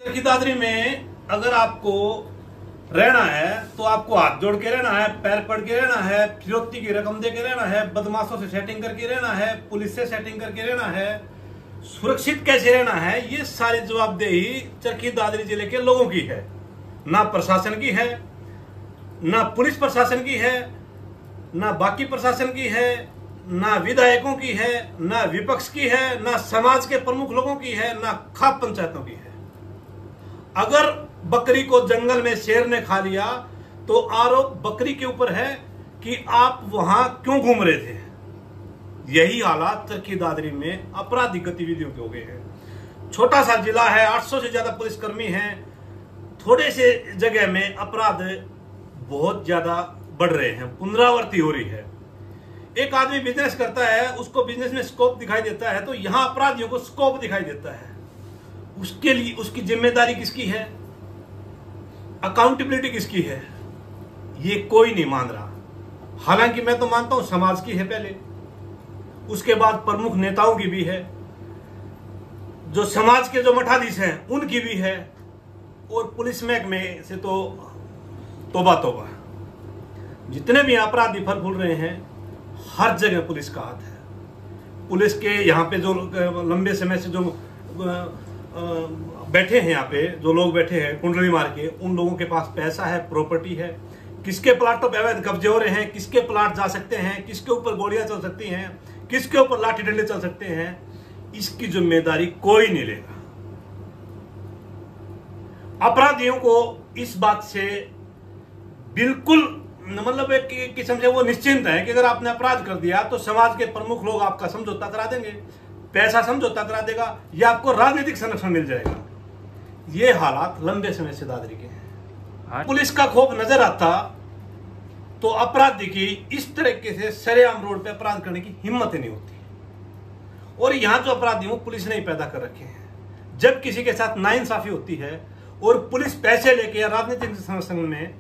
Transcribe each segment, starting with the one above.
की दादरी में अगर आपको रहना है तो आपको हाथ जोड़ के रहना है, पैर पड़ के रहना है, फिरौती की रकम दे के रहना है, बदमाशों से सेटिंग करके रहना है, पुलिस से सेटिंग करके रहना है, सुरक्षित कैसे रहना है, ये सारी जवाबदेही चरखी दादरी जिले के लोगों की है। ना प्रशासन की है, ना पुलिस प्रशासन की है, ना बाकी प्रशासन की है, ना विधायकों की है, ना विपक्ष की है, ना समाज के प्रमुख लोगों की है, ना खाप पंचायतों की है। अगर बकरी को जंगल में शेर ने खा लिया तो आरोप बकरी के ऊपर है कि आप वहां क्यों घूम रहे थे। यही हालात चरखी दादरी में आपराधिक गतिविधियों के हो गए हैं। छोटा सा जिला है, 800 से ज्यादा पुलिसकर्मी हैं, थोड़े से जगह में अपराध बहुत ज्यादा बढ़ रहे हैं, पुनरावृत्ति हो रही है। एक आदमी बिजनेस करता है, उसको बिजनेस में स्कोप दिखाई देता है, तो यहां अपराधियों को स्कोप दिखाई देता है। उसके लिए उसकी जिम्मेदारी किसकी है, अकाउंटेबिलिटी किसकी है, ये कोई नहीं मान रहा। हालांकि मैं तो मानता हूं समाज की है पहले, उसके बाद प्रमुख नेताओं की भी है, जो समाज के जो मठाधीश हैं उनकी भी है, और पुलिस महकमे से तो तौबा तौबा। जितने भी अपराधी फल फूल रहे हैं, हर जगह पुलिस का हाथ है। पुलिस के यहाँ पे जो लंबे समय से जो बैठे हैं, यहाँ पे जो लोग बैठे हैं कुंडली मार के, उन लोगों के पास पैसा है, प्रॉपर्टी है। किसके प्लाटों पे अवैध कब्जे हो रहे हैं, किसके प्लाट जा सकते हैं, किसके ऊपर गोलियां चल सकती हैं, किसके ऊपर लाठी डंडे चल सकते हैं, इसकी जिम्मेदारी कोई नहीं लेगा। अपराधियों को इस बात से बिल्कुल मतलब एक किस्म से वो निश्चिंत है कि अगर आपने अपराध कर दिया तो समाज के प्रमुख लोग आपका समझौता करा देंगे, पैसा समझौता करा देगा, या आपको राजनीतिक संरक्षण मिल जाएगा। ये हालात लंबे समय से दादरी के हैं। पुलिस का खौफ नजर आता तो अपराधी की इस तरीके से सरेआम रोड पे अपराध करने की हिम्मत ही नहीं होती। और यहां जो अपराधी हो पुलिस ने ही पैदा कर रखे हैं। जब किसी के साथ नाइंसाफी होती है और पुलिस पैसे लेके या राजनीतिक संरक्षण में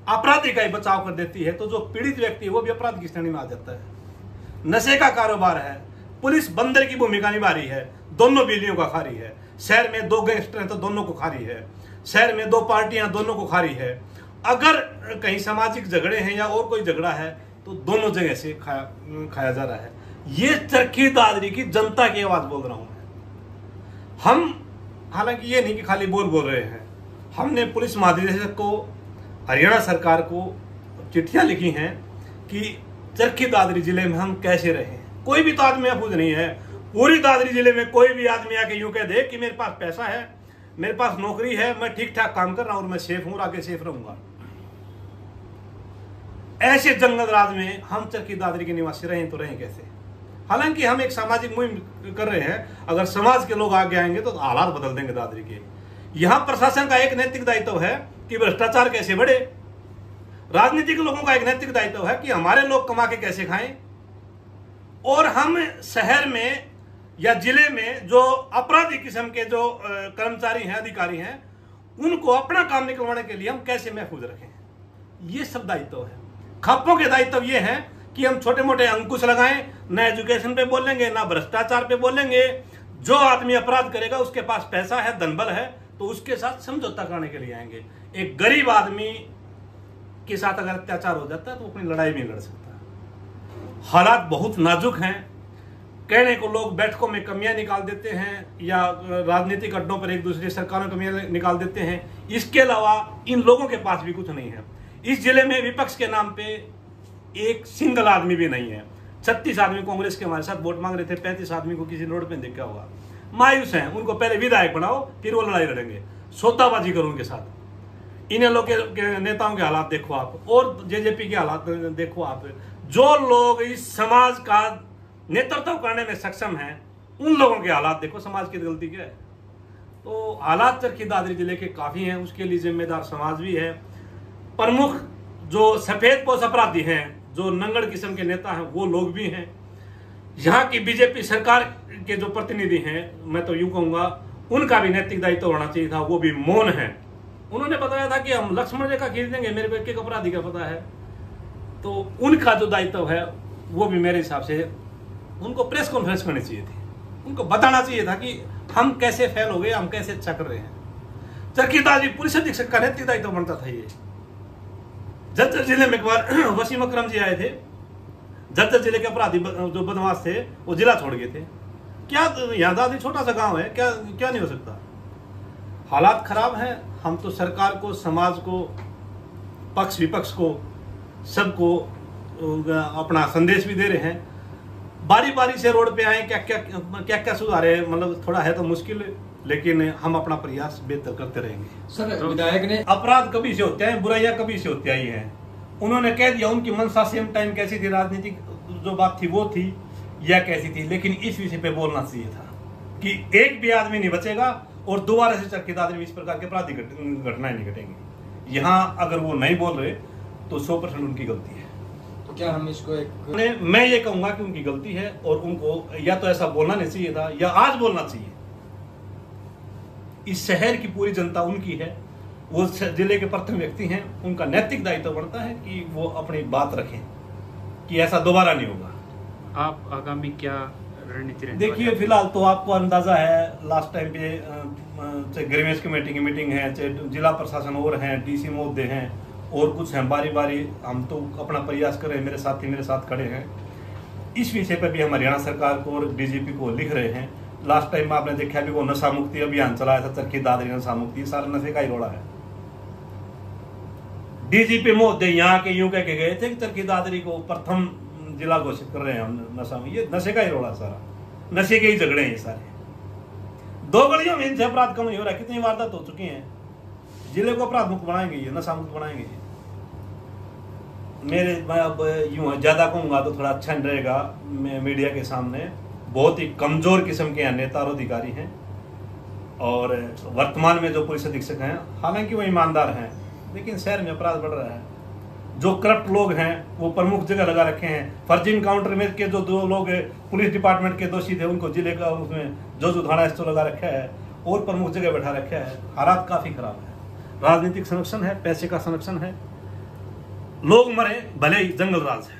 अपराधी का ही बचाव कर देती है, तो जो पीड़ित व्यक्ति है वो भी अपराध की श्रेणी में आ जाता है। नशे का कारोबार है, पुलिस बंदर की भूमिका निभा रही है, दोनों बिल्लियों का खा रही है। शहर में 2 गैंगस्टर हैं तो दोनों को खा रही है, शहर में 2 पार्टियां दोनों को खा रही है। अगर कहीं सामाजिक झगड़े हैं या और कोई झगड़ा है तो दोनों जगह से खाया जा रहा है। ये चरखी दादरी की जनता की आवाज बोल रहा हूं मैं। हम हालांकि ये नहीं कि खाली बोल रहे हैं, हमने पुलिस महानिदेशक को, हरियाणा सरकार को चिट्ठियां लिखी हैं कि चरखी दादरी जिले में हम कैसे रहें। कोई भी तो आदमी महफूज नहीं है। पूरी दादरी जिले में कोई भी आदमी आके यूं कह दे कि मेरे पास पैसा है, मेरे पास नौकरी है, मैं ठीक ठाक काम कर रहा हूं और मैं सेफ हूं और आगे सेफ रहूंगा, ऐसे जंगल राज में हम चरखी दादरी के निवासी रहें तो रहें कैसे। हालांकि हम एक सामाजिक मुहिम कर रहे हैं, अगर समाज के लोग आगे आएंगे तो हालात बदल देंगे दादरी के। यहां प्रशासन का एक नैतिक दायित्व है कि भ्रष्टाचार कैसे बढ़े, राजनीतिक लोगों का एक नैतिक दायित्व है कि हमारे लोग कमा के कैसे खाएं, और हम शहर में या जिले में जो अपराधी किस्म के जो कर्मचारी हैं, अधिकारी हैं, उनको अपना काम निकलवाने के लिए हम कैसे महफूज रखें। ये सब दायित्व है। खापों के दायित्व ये है कि हम छोटे मोटे अंकुश लगाएं, ना एजुकेशन पे बोलेंगे, ना भ्रष्टाचार पे बोलेंगे। जो आदमी अपराध करेगा उसके पास पैसा है, धनबल है, तो उसके साथ समझौता करने के लिए आएंगे। एक गरीब आदमी के साथ अगर अत्याचार हो जाता है तो अपनी लड़ाई भी लड़ सकता है। हालात बहुत नाजुक हैं। कहने को लोग बैठकों में कमियां निकाल देते हैं या राजनीतिक अड्डों पर एक दूसरे सरकारों में कमियां निकाल देते हैं। इसके अलावा इन लोगों के पास भी कुछ नहीं है। इस जिले में विपक्ष के नाम पे एक सिंगल आदमी भी नहीं है। 36 आदमी कांग्रेस के हमारे साथ वोट मांग रहे थे, 35 आदमी को किसी रोड पे देखा होगा। मायूस हैं, उनको पहले विधायक बनाओ फिर वो लड़ाई लड़ेंगे, सौदाबाजी करो उनके साथ। इन लोग के नेताओं के हालात देखो आप, और जेजेपी के हालात देखो आप। जो लोग इस समाज का नेतृत्व करने में सक्षम हैं, उन लोगों के हालात देखो, समाज की गलती क्या है। तो हालात चरखी दादरी जिले के काफी हैं, उसके लिए जिम्मेदार समाज भी है। प्रमुख जो सफेद पोश अपराधी हैं, जो नंगड़ किस्म के नेता हैं, वो लोग भी हैं। यहाँ की बीजेपी सरकार के जो प्रतिनिधि हैं, मैं तो यूं कहूंगा उनका भी नैतिक दायित्व होना चाहिए था, वो भी मौन है। उन्होंने बताया था कि हम लक्ष्मण रेखा खींच देंगे, मेरे को एक अपराधी का पता है। तो उनका जो दायित्व है वो भी मेरे हिसाब से उनको प्रेस कॉन्फ्रेंस करनी चाहिए थी, उनको बताना चाहिए था कि हम कैसे फेल हो गए, हम कैसे अच्छा कर रहे हैं। चरखी दादरी पुलिस अधीक्षक का नैतिक दायित्व बनता था। ये झज्जर जिले में एक बार वसीम अकरम जी आए थे, झज्जर जिले के अपराधी जो बदमाश थे वो जिला छोड़ गए थे। क्या यहाँ दादरी छोटा सा गांव है, क्या क्या नहीं हो सकता। हालात खराब हैं। हम तो सरकार को, समाज को, पक्ष विपक्ष को, सबको अपना संदेश भी दे रहे हैं। बारी बारी से रोड पे आए, क्या क्या सुधार है, मतलब थोड़ा है तो मुश्किल, लेकिन हम अपना प्रयास बेहतर करते रहेंगे। सर विधायक ने अपराध कभी से होते हैं, बुराइयां कभी से होती आई हैं। उन्होंने कह दिया उनकी मनसा सेम टाइम कैसी थी, राजनीतिक जो बात थी वो थी या कैसी थी, लेकिन इस विषय पे बोलना चाहिए था कि एक भी आदमी नहीं बचेगा और दोबारा से चरखी दादरी में इस प्रकार के अपराधी घटनाएं नहीं घटेंगी। यहाँ अगर वो नहीं बोल रहे तो 100% उनकी गलती है। तो क्या हम इसको एक मैं ये कहूंगा कि उनकी गलती है और उनको या तो ऐसा बोलना नहीं चाहिए था या आज बोलना चाहिए। इस शहर की पूरी जनता उनकी है, वो जिले के प्रथम व्यक्ति हैं, उनका नैतिक दायित्व बनता है कि वो अपनी बात रखें कि ऐसा दोबारा नहीं होगा। आप आगामी क्या रणनीति रहेगी? देखिए फिलहाल तो आपको अंदाजा है, लास्ट टाइम पे चाहे ग्रीवेंस कमेटी की मीटिंग है, चाहे जिला प्रशासन और हैं, डीसी महोदय हैं और कुछ हैं, बारी बारी हम तो अपना प्रयास कर रहे हैं, मेरे साथी मेरे साथ खड़े हैं। इस विषय पर भी हम हरियाणा सरकार को और डीजीपी को लिख रहे हैं। लास्ट टाइम में आपने देखा भी वो नशा मुक्ति अभियान चलाया था, चरखी दादरी नशा मुक्ति, सारा नशे का ही रोड़ा है। डीजीपी महोदय यहाँ के यूं कह के गए थे कि चरखी दादरी को प्रथम जिला घोषित कर रहे हैं हम नशा में। ये नशे का ही रोड़ा, सारा नशे के ही झगड़े हैं ये सारे। 2 गलियों में इनसे अपराध कम नहीं हो रहा है। कितनी वारदात हो चुकी हैं। जिले को अपराध मुक्त बनाएंगे, ये नशा मुक्त बनाएंगे। मैं अब यूं ज्यादा कहूंगा तो थोड़ा अच्छा नहीं रहेगा मीडिया के सामने। बहुत ही कमजोर किस्म के नेता और अधिकारी हैं और वर्तमान में जो पुलिस अधीक्षक हैं, हालांकि वो ईमानदार हैं, लेकिन शहर में अपराध बढ़ रहा है। जो करप्ट लोग हैं वो प्रमुख जगह लगा रखे हैं। फर्जी इनकाउंटर में के जो 2 लोग पुलिस डिपार्टमेंट के दोषी थे उनको जिले का उसमें जो थाना स्टोर लगा रखा है और प्रमुख जगह बैठा रखा है। हालात काफी खराब है। राजनीतिक संरक्षण है, पैसे का संरक्षण है, लोग मरे भले ही जंगल राज है।